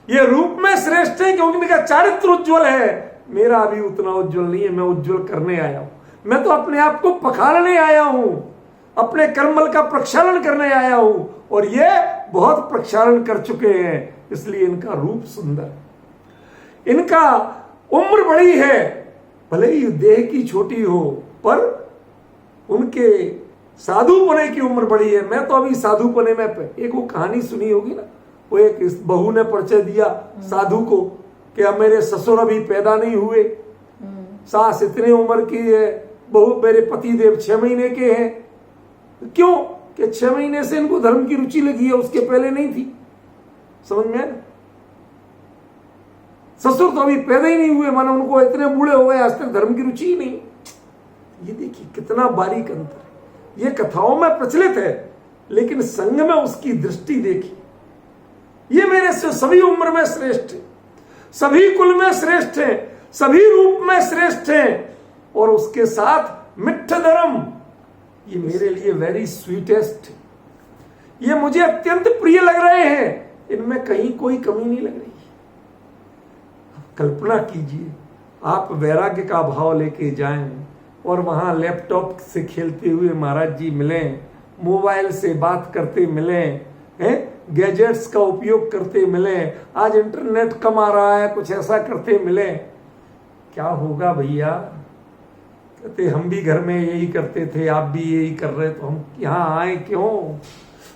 ये रूप में श्रेष्ठ है क्योंकि इनका चारित्र उज्जवल है। मेरा अभी उतना उज्जवल नहीं है, मैं उज्जवल करने आया हूं। मैं तो अपने आप को पखालने आया हूं, अपने कर्मल का प्रक्षालन करने आया हूं, और ये बहुत प्रक्षालन कर चुके हैं, इसलिए इनका रूप सुंदर है। इनका उम्र बड़ी है, भले ही देह की छोटी हो, पर उनके साधुपने की उम्र बड़ी है। मैं तो अभी साधुपने में, एक वो कहानी सुनी होगी ना, वो एक इस बहू ने परिचय दिया साधु को कि अब मेरे ससुर अभी पैदा नहीं हुए, सास इतने उम्र की है, बहू मेरे पति देव 6 महीने के हैं। क्यों? कि 6 महीने से इनको धर्म की रुचि लगी है, उसके पहले नहीं थी। समझ में? ससुर तो अभी पैदा ही नहीं हुए, मानो उनको इतने बूढ़े हो गए, आज तक धर्म की रुचि ही नहीं। ये देखिए कितना बारीक अंतर है। ये कथाओं में प्रचलित है, लेकिन संग में उसकी दृष्टि देखिए। ये मेरे से सभी उम्र में श्रेष्ठ है, सभी कुल में श्रेष्ठ है, सभी रूप में श्रेष्ठ है, और उसके साथ मिठ्ठ धर्म, ये मेरे लिए वेरी स्वीटेस्ट है। ये मुझे अत्यंत प्रिय लग रहे हैं, इनमें कहीं कोई कमी नहीं लग रही। कल्पना कीजिए आप वैराग्य का भाव लेके जाएं और वहां लैपटॉप से खेलते हुए महाराज जी मिलें, मोबाइल से बात करते मिलें, गैजेट्स का उपयोग करते मिलें, आज इंटरनेट कम आ रहा है, कुछ ऐसा करते मिलें, क्या होगा भैया? कहते हम भी घर में यही करते थे, आप भी यही कर रहे, तो हम यहां आए क्यों?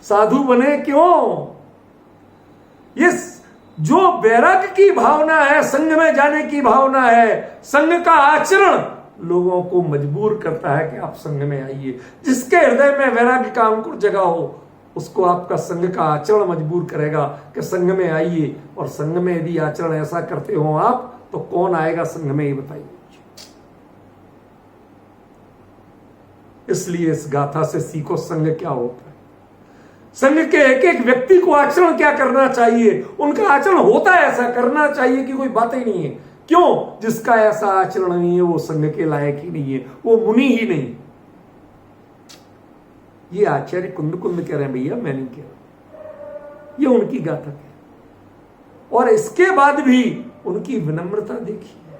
साधु बने क्यों? ये जो वैराग्य की भावना है, संघ में जाने की भावना है, संघ का आचरण लोगों को मजबूर करता है कि आप संघ में आइए। जिसके हृदय में वैराग्य का अंकुर जगा हो, उसको आपका संघ का आचरण मजबूर करेगा कि संघ में आइए। और संघ में यदि आचरण ऐसा करते हो आप, तो कौन आएगा संघ में, ये बताइए। इसलिए इस गाथा से सीखो संघ क्या होता है, संघ के एक एक व्यक्ति को आचरण क्या करना चाहिए। उनका आचरण होता है ऐसा करना चाहिए कि कोई बात ही नहीं है। क्यों? जिसका ऐसा आचरण नहीं है वो संघ के लायक ही नहीं है, वो मुनि ही नहीं। ये आचार्य कुंद कुंद कह रहे हैं भैया, मैं नहीं कह रहा, ये उनकी गाथा है। और इसके बाद भी उनकी विनम्रता देखिए,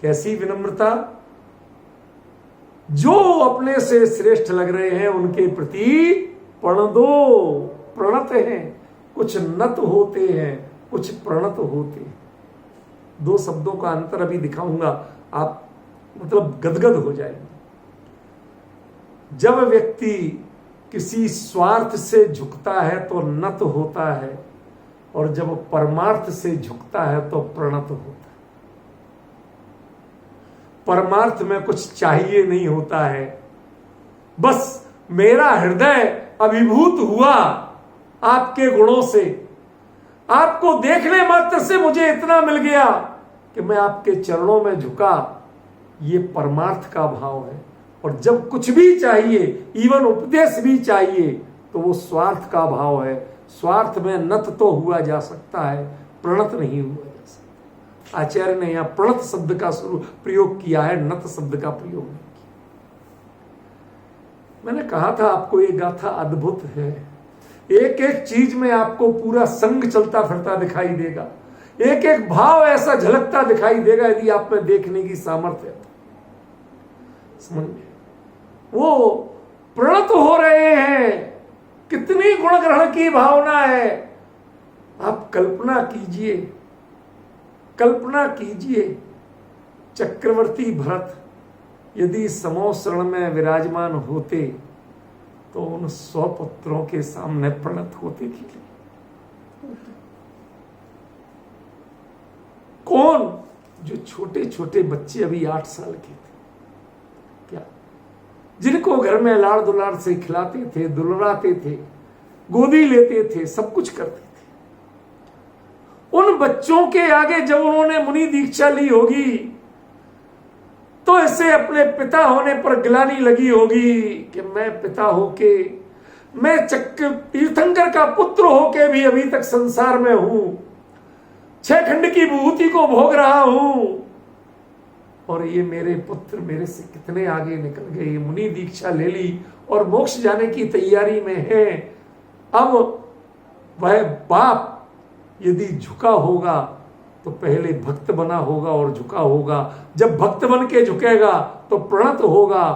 कैसी विनम्रता। जो अपने से श्रेष्ठ लग रहे हैं उनके प्रति प्रणदो, प्रणत हैं। कुछ नत होते हैं, कुछ प्रणत होते हैं। 2 शब्दों का अंतर अभी दिखाऊंगा, आप मतलब गदगद हो जाएंगे। जब व्यक्ति किसी स्वार्थ से झुकता है तो नत होता है, और जब परमार्थ से झुकता है तो प्रणत होता है। परमार्थ में कुछ चाहिए नहीं होता है, बस मेरा हृदय अभिभूत हुआ आपके गुणों से, आपको देखने मात्र से मुझे इतना मिल गया कि मैं आपके चरणों में झुका। ये परमार्थ का भाव है। और जब कुछ भी चाहिए, इवन उपदेश भी चाहिए, तो वो स्वार्थ का भाव है। स्वार्थ में नत तो हुआ जा सकता है, प्रणत नहीं हुआ जा सकता। आचार्य ने यहां प्रणत शब्द का प्रयोग किया है, नत शब्द का प्रयोग नहीं किया। मैंने कहा था आपको ये गाथा अद्भुत है। एक एक चीज में आपको पूरा संग चलता फिरता दिखाई देगा, एक एक भाव ऐसा झलकता दिखाई देगा, यदि आप में देखने की सामर्थ्य है। समझ में? वो प्रणत हो रहे हैं, कितनी गुण ग्रहण की भावना है। आप कल्पना कीजिए, कल्पना कीजिए, चक्रवर्ती भरत यदि समोसरण में विराजमान होते तो उन 100 पुत्रों के सामने प्रणत होते कि नहीं? कौन? जो छोटे छोटे बच्चे अभी 8 साल के थे, क्या, जिनको घर में लाड़ दुलार से खिलाते थे, दुलराते थे, गोदी लेते थे, सब कुछ करते थे, उन बच्चों के आगे जब उन्होंने मुनि दीक्षा ली होगी तो ऐसे अपने पिता होने पर गिलानी लगी होगी कि मैं पिता होके, मैं चक्र तीर्थंकर का पुत्र होके भी अभी तक संसार में हूं, 6 खंड की विभूति को भोग रहा हूं, और ये मेरे पुत्र मेरे से कितने आगे निकल गए, मुनि दीक्षा ले ली और मोक्ष जाने की तैयारी में है। अब वह बाप यदि झुका होगा तो पहले भक्त बना होगा और झुका होगा, जब भक्त बन के झुकेगा तो प्रणत होगा,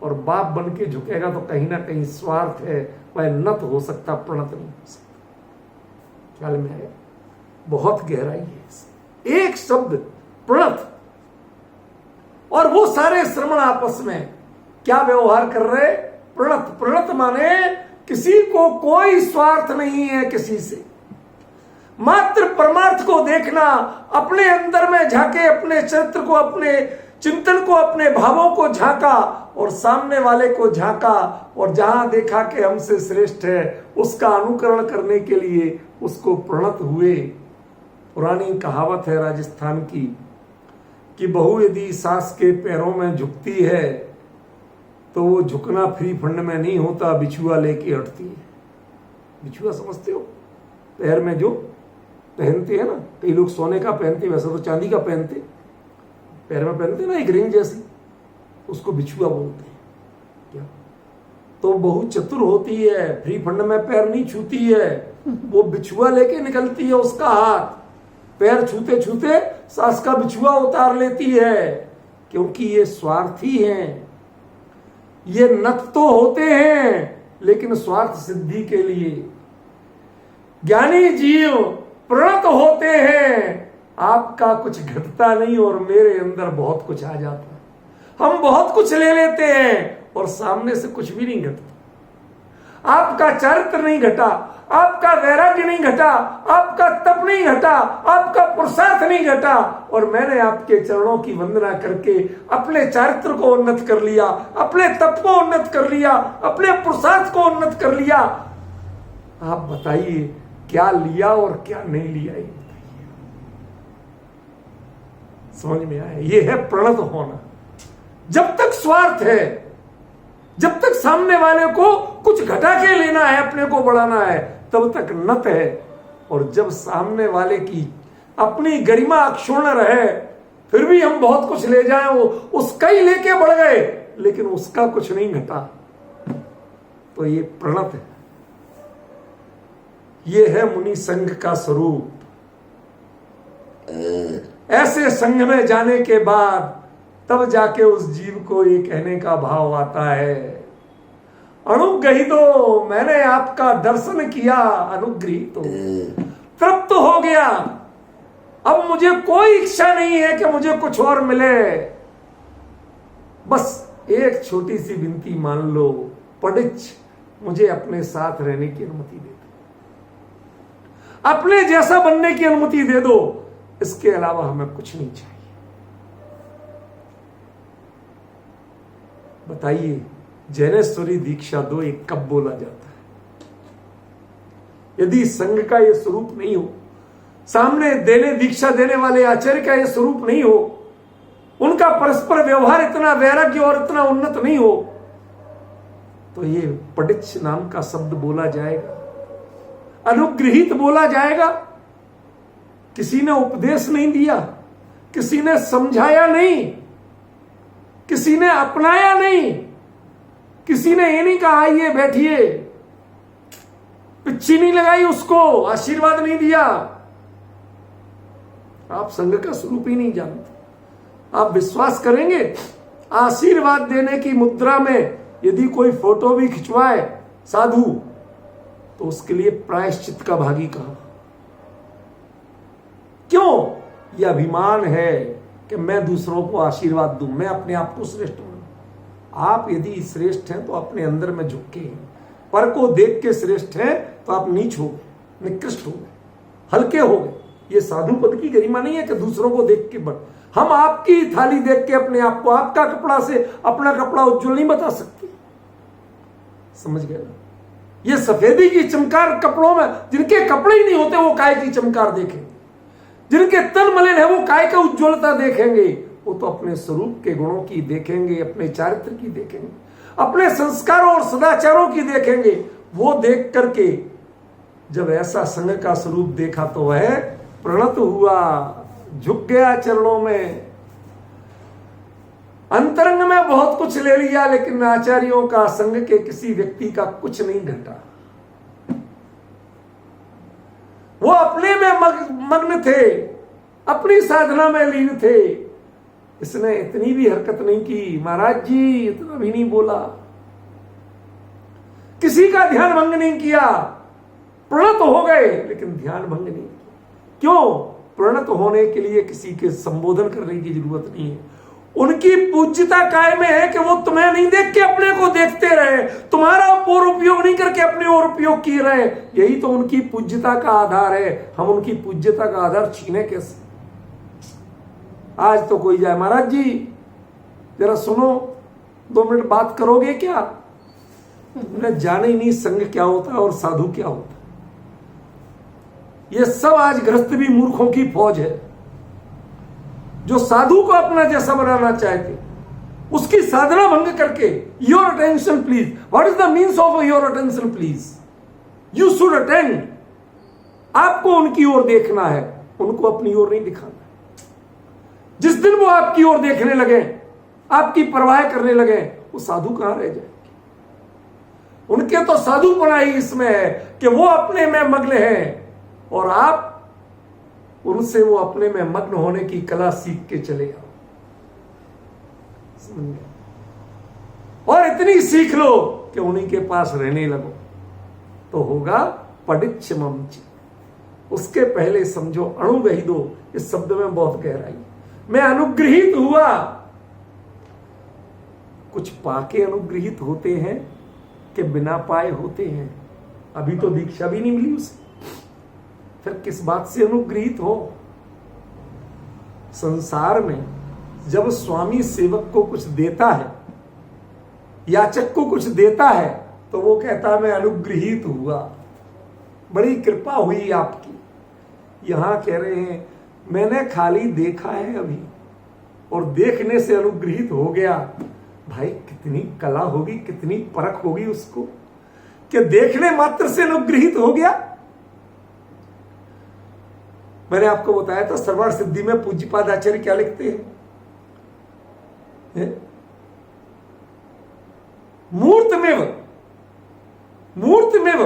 और बाप बन के झुकेगा तो कहीं ना कहीं स्वार्थ है, वह नत हो सकता, प्रणत नहीं हो सकता। ख्याल में आया? बहुत गहराई है एक शब्द प्रणत। और वो सारे श्रमण आपस में क्या व्यवहार कर रहे? प्रणत। प्रणत माने किसी को कोई स्वार्थ नहीं है किसी से, मात्र परमार्थ को देखना, अपने अंदर में झांके, अपने चरित्र को, अपने चिंतन को, अपने भावों को झांका और सामने वाले को झांका, और जहां देखा कि हमसे श्रेष्ठ है उसका अनुकरण करने के लिए उसको प्रणत हुए। पुरानी कहावत है राजस्थान की कि बहू यदि सास के पैरों में झुकती है तो वो झुकना फ्री फंड में नहीं होता, बिछुआ लेके हटती है। बिछुआ समझते हो? पैर में जो पहनते हैं ना, कई लोग सोने का पहनते, वैसे तो चांदी का पहनते, पैर में पहनते ना एक रिंग जैसी, उसको बिछुआ बोलते हैं। क्या? तो बहुत चतुर होती है, फ्री फंड में पैर नहीं छूती है, वो बिछुआ लेके निकलती है, उसका हाथ पैर छूते छूते सास का बिछुआ उतार लेती है, क्योंकि ये स्वार्थी हैं, ये नत तो होते हैं लेकिन स्वार्थ सिद्धि के लिए। ज्ञानी जीव प्रणत होते हैं, आपका कुछ घटता नहीं और मेरे अंदर बहुत कुछ आ जाता है। हम बहुत कुछ ले लेते हैं और सामने से कुछ भी नहीं घटता। आपका चरित्र नहीं घटा, आपका वैराग्य नहीं घटा, आपका तप नहीं घटा, आपका पुरुषार्थ नहीं घटा, और मैंने आपके चरणों की वंदना करके अपने चरित्र को उन्नत कर लिया, अपने तप को उन्नत कर लिया, अपने पुरुषार्थ को उन्नत कर लिया। आप बताइए क्या लिया और क्या नहीं लिया, ये बताइए। समझ में आया? ये है प्रणत होना। जब तक स्वार्थ है, जब तक सामने वाले को कुछ घटा के लेना है, अपने को बढ़ाना है, तब तक नत है। और जब सामने वाले की अपनी गरिमा अक्षुण्ण रहे, फिर भी हम बहुत कुछ ले जाएं, वो उसका ही लेके बढ़ गए लेकिन उसका कुछ नहीं घटा, तो ये प्रणत है। ये है मुनि संघ का स्वरूप। ऐसे संघ में जाने के बाद तब जाके उस जीव को ये कहने का भाव आता है, अनुग्रहीतो, मैंने आपका दर्शन किया, अनुग्रहीतो, तृप्त हो गया, अब मुझे कोई इच्छा नहीं है कि मुझे कुछ और मिले। बस एक छोटी सी विनती मान लो, पडिच, मुझे अपने साथ रहने की अनुमति दे दो, अपने जैसा बनने की अनुमति दे दो, इसके अलावा हमें कुछ नहीं चाहिए। बताइए जैनेश्वरी दीक्षा दो, एक कब बोला जाता है? यदि संघ का यह स्वरूप नहीं हो, सामने देने दीक्षा देने वाले आचार्य का यह स्वरूप नहीं हो, उनका परस्पर व्यवहार इतना वैराग्य और इतना उन्नत नहीं हो, तो ये पडिच नाम का शब्द बोला जाएगा, अनुग्रहित बोला जाएगा। किसी ने उपदेश नहीं दिया, किसी ने समझाया नहीं, किसी ने अपनाया नहीं, किसी ने ये नहीं कहा आइए बैठिए, पिच्ची नहीं लगाई उसको, आशीर्वाद नहीं दिया। आप संघ का स्वरूप ही नहीं जानते। आप विश्वास करेंगे आशीर्वाद देने की मुद्रा में यदि कोई फोटो भी खिंचवाए साधु, तो उसके लिए प्रायश्चित का भागी कहा। क्यों? यह अभिमान है कि मैं दूसरों को आशीर्वाद दूं, मैं अपने आप को श्रेष्ठ हूं। आप यदि श्रेष्ठ हैं तो अपने अंदर में झुके हैं, पर को देख के श्रेष्ठ हैं तो आप नीच हो गए, निकृष्ट हो गए, हल्के हो गए। ये साधु पद की गरिमा नहीं है कि दूसरों को देख के बढ़। हम आपकी थाली देख के अपने आप को, आपका कपड़ा से अपना कपड़ा उज्जवल नहीं बता सकते। समझ गए ना? ये सफेदी की चमकार कपड़ों में, जिनके कपड़े ही नहीं होते वो काय की चमकार देखेंगे, जिनके तन मलिन है वो काय का उज्ज्वलता देखेंगे। वो तो अपने स्वरूप के गुणों की देखेंगे, अपने चारित्र की देखेंगे, अपने संस्कारों और सदाचारों की देखेंगे। वो देख करके जब ऐसा संग का स्वरूप देखा तो वह प्रणत हुआ, झुक गया चरणों में। अंतरंग में बहुत कुछ ले लिया, लेकिन आचार्यों का संग के किसी व्यक्ति का कुछ नहीं घटा। वो अपने में मग्न थे, अपनी साधना में लीन थे। इसने इतनी भी हरकत नहीं की, महाराज जी इतना भी नहीं बोला, किसी का ध्यान भंग नहीं किया। प्रणत हो गए लेकिन ध्यान भंग नहीं किया। क्यों? प्रणत होने के लिए किसी के संबोधन करने की जरूरत नहीं है। उनकी पूज्यता काय में है कि वो तुम्हें नहीं देख के अपने को देखते रहे, तुम्हारा और उपयोग नहीं करके अपने और उपयोग किए रहे। यही तो उनकी पूज्यता का आधार है। हम उनकी पूज्यता का आधार छीने कैसे? आज तो कोई जाए, महाराज जी जरा सुनो, 2 मिनट बात करोगे क्या? उन्हें जाने ही नहीं संग क्या होता है और साधु क्या होता है। ये सब आज गृहस्थ भी मूर्खों की फौज है, जो साधु को अपना जैसा बनाना चाहते, उसकी साधना भंग करके। Your attention please, what is the means of your attention please? You should attend. आपको उनकी ओर देखना है, उनको अपनी ओर नहीं दिखाना। जिस दिन वो आपकी ओर देखने लगे, आपकी परवाह करने लगे, वो साधु कहां रह जाएंगे? उनके तो साधुपना ही इसमें है कि वो अपने में मग्न है और आप उनसे वो अपने में मग्न होने की कला सीख के चले आओ। समझ गए? और इतनी सीख लो कि उन्हीं के पास रहने लगो, तो होगा पडिच्छमम चित्। उसके पहले समझो अणुगहि दो। इस शब्द में बहुत गहराई। मैं अनुग्रहित हुआ। कुछ पाके अनुग्रहित होते हैं कि बिना पाए होते हैं। अभी तो दीक्षा भी नहीं मिली उसे, फिर किस बात से अनुग्रहित हो? संसार में जब स्वामी सेवक को कुछ देता है, याचक को कुछ देता है, तो वो कहता है मैं अनुग्रहित हुआ, बड़ी कृपा हुई आपकी। यहां कह रहे हैं मैंने खाली देखा है अभी, और देखने से अनुग्रहित हो गया। भाई कितनी कला होगी, कितनी परख होगी उसको कि देखने मात्र से अनुग्रहित हो गया। मैंने आपको बताया था सर्वार्थ सिद्धि में पूज्यपाद आचार्य क्या लिखते हैं? मूर्तमेव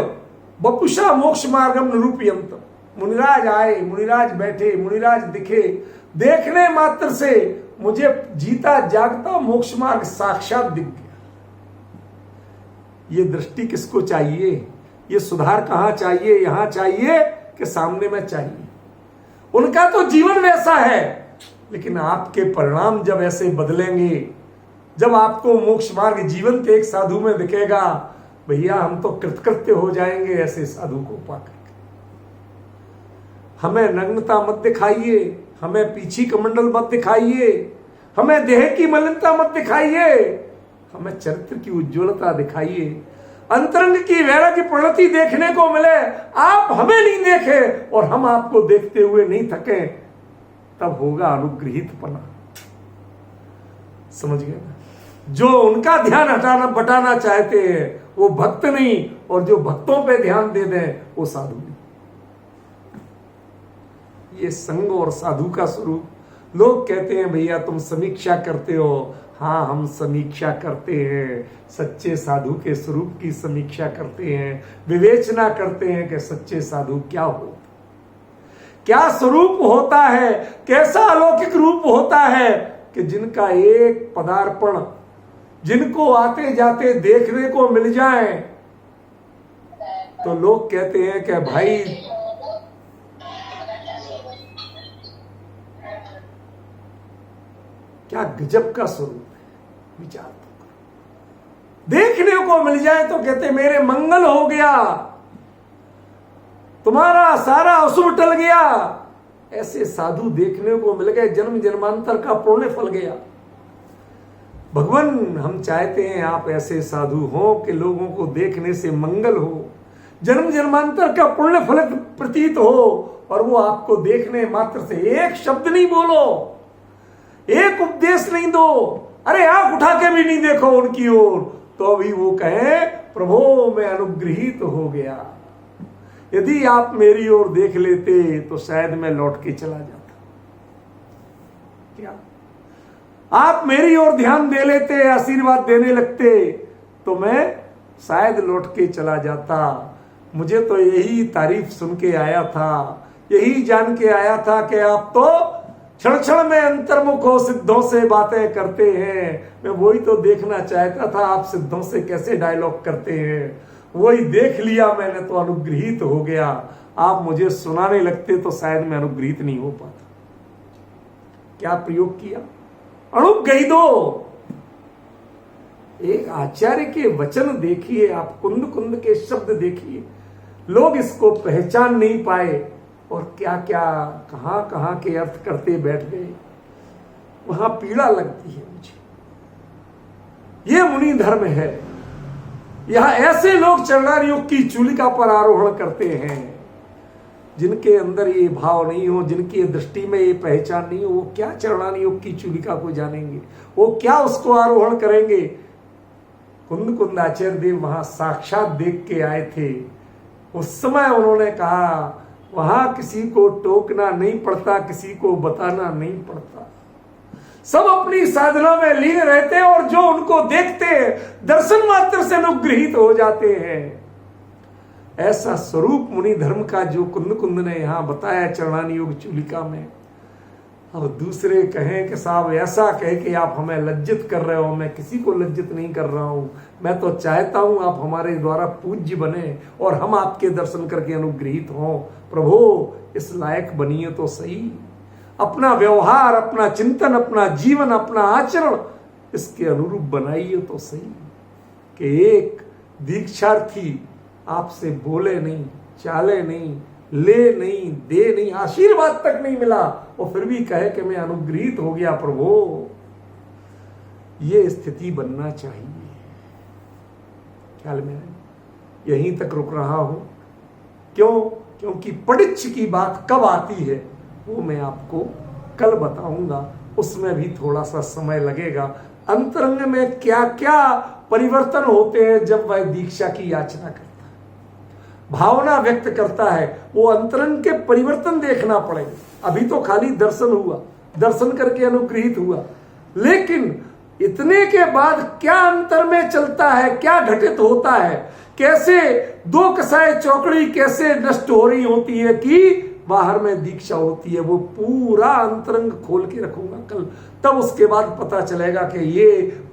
वपुषा मोक्ष मार्गम निरूपयन्त। मुनिराज आए, मुनिराज बैठे, मुनिराज दिखे, देखने मात्र से मुझे जीता जागता मोक्ष मार्ग साक्षात दिख गया। ये दृष्टि किसको चाहिए? ये सुधार कहां चाहिए? यहां चाहिए कि सामने में चाहिए? उनका तो जीवन वैसा है, लेकिन आपके परिणाम जब ऐसे बदलेंगे, जब आपको मोक्ष मार्ग जीवंत एक साधु में दिखेगा, भैया हम तो कृतकृत्य हो जाएंगे ऐसे साधु को पाकर। हमें नग्नता मत दिखाइए, हमें पीछी कमंडल मत दिखाइए, हमें देह की मलिनता मत दिखाइए, हमें चरित्र की उज्ज्वलता दिखाइए। अंतरंग की वैराग्य प्रणति देखने को मिले, आप हमें नहीं देखे और हम आपको देखते हुए नहीं थके, तब होगा अनुग्रहितपना। समझ गए ना? जो उनका ध्यान हटाना बटाना चाहते हैं वो भक्त नहीं, और जो भक्तों पे ध्यान दे दें वो साधु नहीं। ये संग और साधु का स्वरूप। लोग कहते हैं भैया तुम समीक्षा करते हो। हाँ, हम समीक्षा करते हैं, सच्चे साधु के स्वरूप की समीक्षा करते हैं, विवेचना करते हैं कि सच्चे साधु क्या होता, क्या स्वरूप होता है, कैसा अलौकिक रूप होता है कि जिनका एक पदार्पण जिनको आते जाते देखने को मिल जाए तो लोग कहते हैं कि भाई क्या गजब का स्वरूप है। विचार तो करो, देखने को मिल जाए तो कहते मेरे मंगल हो गया, तुम्हारा सारा अशुभ टल गया। ऐसे साधु देखने को मिल गए, जन्म जन्मांतर का पुण्य फल गया। भगवान हम चाहते हैं आप ऐसे साधु हो कि लोगों को देखने से मंगल हो, जन्म जन्मांतर का पुण्य फल प्रतीत हो, और वो आपको देखने मात्र से एक शब्द नहीं बोलो, एक उपदेश नहीं दो, अरे आंख उठा के भी नहीं देखो उनकी ओर, तो भी वो कहे प्रभु मैं अनुग्रहित हो गया। यदि आप मेरी ओर देख लेते तो शायद मैं लौट के चला जाता। क्या आप मेरी ओर ध्यान दे लेते, आशीर्वाद देने लगते, तो मैं शायद लौट के चला जाता। मुझे तो यही तारीफ सुन के आया था, यही जान के आया था कि आप तो क्षण क्षण में अंतर्मुख हो, सिद्धों से बातें करते हैं। मैं वही तो देखना चाहता था, आप सिद्धों से कैसे डायलॉग करते हैं। वही देख लिया मैंने, तो अनुग्रहित हो गया। आप मुझे सुनाने लगते तो शायद मैं अनुग्रहित नहीं हो पाता। क्या प्रयोग किया? अनुग्रहितो। एक आचार्य के वचन देखिए, आप कुंद कुंद के शब्द देखिए, लोग इसको पहचान नहीं पाए और क्या क्या कहां कहां के अर्थ करते बैठ गए। वहां पीड़ा लगती है मुझे। ये मुनि धर्म है। यहां ऐसे लोग चरणारयुग की चूलिका पर आरोहण करते हैं जिनके अंदर ये भाव नहीं हो, जिनकी दृष्टि में ये पहचान नहीं हो, वो क्या चरणारयुग की चूलिका को जानेंगे, वो क्या उसको आरोहण करेंगे। कुंद कुंद आचार्य देव वहां साक्षात देख के आए थे। उस समय उन्होंने कहा वहां किसी को टोकना नहीं पड़ता, किसी को बताना नहीं पड़ता, सब अपनी साधना में लीन रहते हैं और जो उनको देखते हैं दर्शन मात्र से अनुग्रहित हो जाते हैं। ऐसा स्वरूप मुनि धर्म का जो कुंद कुंद ने यहां बताया चरणारयुग चूलिका में। अब दूसरे कहें कि साहब ऐसा कहे कि आप हमें लज्जित कर रहे हो, मैं किसी को लज्जित नहीं कर रहा हूं, मैं तो चाहता हूं आप हमारे द्वारा पूज्य बने और हम आपके दर्शन करके अनुग्रहित हों। प्रभु इस लायक बनिए तो सही। अपना व्यवहार, अपना चिंतन, अपना जीवन, अपना आचरण इसके अनुरूप बनाइए तो सही। कि एक दीक्षार्थी आपसे बोले नहीं, चाले नहीं, ले नहीं, दे नहीं, आशीर्वाद तक नहीं मिला और फिर भी कहे कि मैं अनुग्रहित हो गया प्रभु। ये स्थिति बनना चाहिए। ख्याल में यहीं तक रुक रहा हूं। क्यों? क्योंकि पडिच्छ की बात कब आती है वो मैं आपको कल बताऊंगा। उसमें भी थोड़ा सा समय लगेगा। अंतरंग में क्या क्या परिवर्तन होते हैं जब वह दीक्षा की याचना करता है, भावना व्यक्त करता है, वो अंतरंग के परिवर्तन देखना पड़ेगा। अभी तो खाली दर्शन हुआ, दर्शन करके अनुग्रहित हुआ, लेकिन इतने के बाद क्या अंतर में चलता है, क्या घटित होता है, कैसे दो कसाय चौकड़ी कैसे नष्ट हो रही होती है कि बाहर में दीक्षा होती है, वो पूरा अंतरंग खोल के रखूंगा कल। तब उसके बाद पता चलेगा कि ये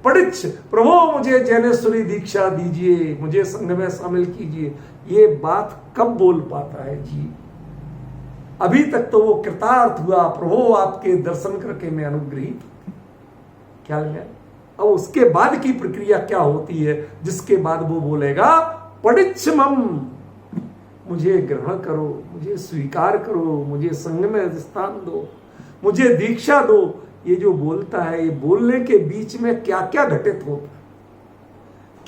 पडिच्छ प्रभु मुझे जैनेश्वरी दीक्षा दीजिए, मुझे संघ में शामिल कीजिए, ये बात कब बोल पाता है जी। अभी तक तो वो कृतार्थ हुआ, प्रभु आपके दर्शन करके मैं अनुग्रहित। ख्याल में? अब उसके बाद की प्रक्रिया क्या होती है, जिसके बाद वो बोलेगा पडिच्छमम, मुझे ग्रहण करो, मुझे स्वीकार करो, मुझे संघ में स्थान दो, मुझे दीक्षा दो। ये जो बोलता है, ये बोलने के बीच में क्या क्या घटित होता है,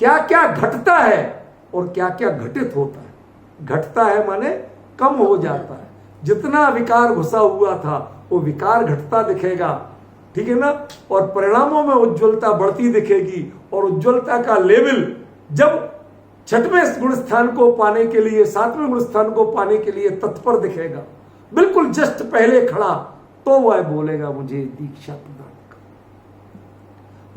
क्या क्या घटता है और क्या क्या घटित होता है। घटता है माने कम हो जाता है, जितना विकार घुसा हुआ था वो विकार घटता दिखेगा, ठीक है ना। और परिणामों में उज्ज्वलता बढ़ती दिखेगी और उज्ज्वलता का लेवल जब छठवें गुण स्थान को पाने के लिए, सातवें गुण स्थान को पाने के लिए तत्पर दिखेगा, बिल्कुल जस्ट पहले खड़ा, तो वह बोलेगा मुझे दीक्षा प्रदान कर।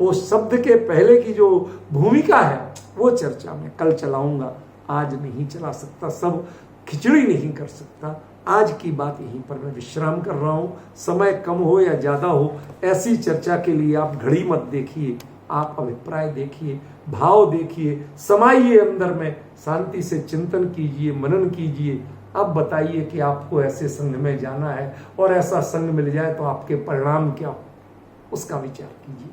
वो शब्द के पहले की जो भूमिका है वो चर्चा में कल चलाऊंगा, आज नहीं चला सकता, सब खिचड़ी नहीं कर सकता। आज की बात यहीं पर मैं विश्राम कर रहा हूं। समय कम हो या ज्यादा हो, ऐसी चर्चा के लिए आप घड़ी मत देखिए, आप अभिप्राय देखिए, भाव देखिए, समाइए अंदर में, शांति से चिंतन कीजिए, मनन कीजिए। अब बताइए कि आपको ऐसे संघ में जाना है और ऐसा संघ मिल जाए तो आपके परिणाम क्या हो, उसका विचार कीजिए।